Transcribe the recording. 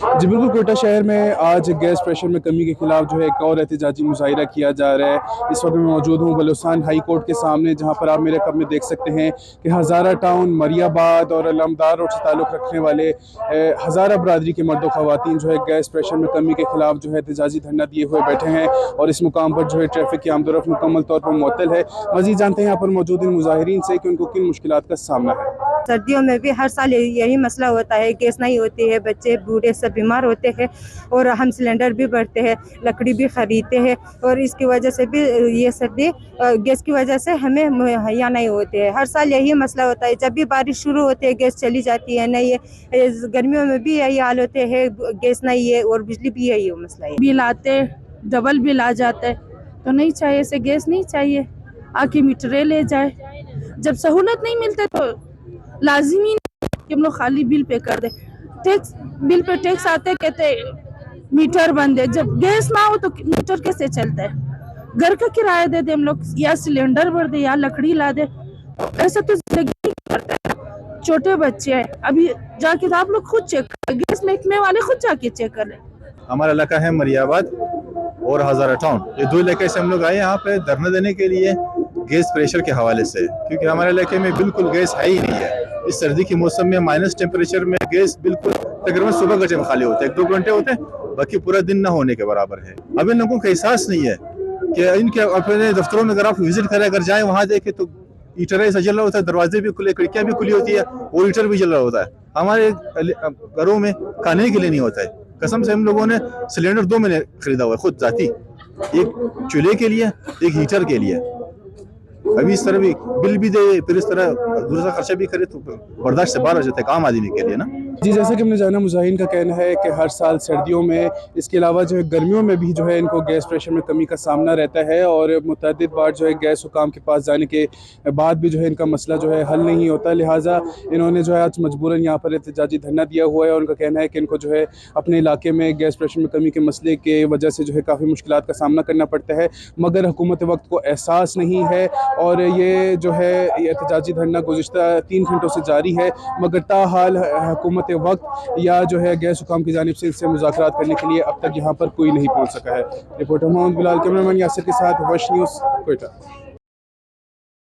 जी बिल्कुल, कोयटा शहर में आज गैस प्रेशर में कमी के खिलाफ जो है एक और एहतजाजी मुजाहिरा किया जा रहा है। इस वक्त मैं मौजूद हूँ बलूचिस्तान हाई कोर्ट के सामने, जहाँ पर आप मेरे कब में देख सकते हैं कि हज़ारा टाउन, मरियाबाद और अलमदार रोड से ताल्लुक़ रखने वाले हज़ारा बरादरी के मर्द ख़वातीन जो है गैस प्रेशर में कमी के खिलाफ जो है एहतजाजी धरना दिए हुए बैठे हैं और इस मुकाम पर जो है ट्रैफिक की आमदोरफ्त मुकम्मल तौर पर मुअत्तल है। मज़ीद जानते हैं यहाँ पर मौजूद इन मुजाहिरीन से कि उनको किन मुश्किलात का सामना है। सर्दियों में भी हर साल यही मसला होता है, गैस नहीं होती है, बच्चे बूढ़े सब बीमार होते हैं और हम सिलेंडर भी भरते हैं, लकड़ी भी ख़रीदते हैं और इसकी वजह से भी ये सर्दी गैस की वजह से हमें मुहैया नहीं होते हैं। हर साल यही मसला होता है, जब भी बारिश शुरू होती है गैस चली जाती है, नहीं है गर्मियों में भी यही हाल होते हैं, गैस नहीं है और बिजली भी यही मसला है। बिल आते डबल बिल आ जाते तो नहीं चाहिए, से गैस नहीं चाहिए, आके मीटरें ले जाए। जब सहूलत नहीं मिलते तो लाजिमी कि हम लोग खाली बिल पे कर दे। टैक्स बिल पे टैक्स आते कहते मीटर बंद है, जब गैस ना हो तो मीटर कैसे चलता है? घर का किराया दे दे हम लोग, या सिलेंडर भर दे या लकड़ी ला दे, ऐसा तो जिंदगी नहीं करता है। छोटे बच्चे हैं, अभी जाके आप लोग खुद चेक कर, गैस महकमे वाले खुद जाके चेक कर ले। हमारा इलाका है मरियाबाद और हज़ारा टाउन, ये दो इलाके से हम लोग आए यहाँ पे धरना देने के लिए गैस प्रेशर के हवाले से, क्योंकि हमारे इलाके में बिल्कुल गैस है ही नहीं है। इस सर्दी के मौसम में माइनस टेम्परेचर में गैस बिल्कुल तकरीबन सुबह का टाइम खाली होता है, 1-2 घंटे होते हैं, बाकी पूरा दिन ना होने के बराबर है। अब इन लोगों को एहसास नहीं है कि इनके अपने दफ्तरों में अगर आप विजिट करें, अगर जाए वहाँ देखे तो हीटर ऐसा जल रहा होता है, दरवाजे भी खुले, खिड़कियाँ भी खुली होती है और हीटर भी जल रहा होता है। हमारे घरों में खाने के लिए नहीं होता है। कसम से हम लोगों ने सिलेंडर 2 महीने खरीदा हुआ है खुद जाती, एक चूल्हे के लिए, एक हीटर के लिए। अभी इस तरह भी बिल भी दे, फिर इस तरह दूसरा खर्चा भी करे तो बर्दाश्त से बाहर हो जाता है काम आदमी के लिए ना। जी, जैसे कि हमने जाना, मुजाहिरीन का कहना है कि हर साल सर्दियों में, इसके अलावा जो है गर्मियों में भी जो है इनको गैस प्रेशर में कमी का सामना रहता है और मुतअद्दिद बार जो है गैस हुकाम के पास जाने के बाद भी जो है इनका मसला जो है हल नहीं होता। लिहाजा इन्होंने जो है आज मजबूरन यहाँ पर एहतजाजी धरना दिया हुआ है और उनका कहना है कि इनको जो है अपने इलाके में गैस प्रेशर में कमी के मसले के वजह से जो है काफ़ी मुश्किलात का सामना करना पड़ता है, मगर हुकूमत वक्त को एहसास नहीं है और ये जो है एहतजाजी धरना गुज़िश्ता 3 घंटों से जारी है, मगर ताहाल हुकूमत वक्त या जो है गैस हुकाम की जानिब से इससे मुज़ाकरात करने के लिए अब तक यहाँ पर कोई नहीं पहुँच सका है। रिपोर्टर मोहम्मद बिलाल, कैमरामैन यासिर के साथ वश न्यूज़, कोयटा।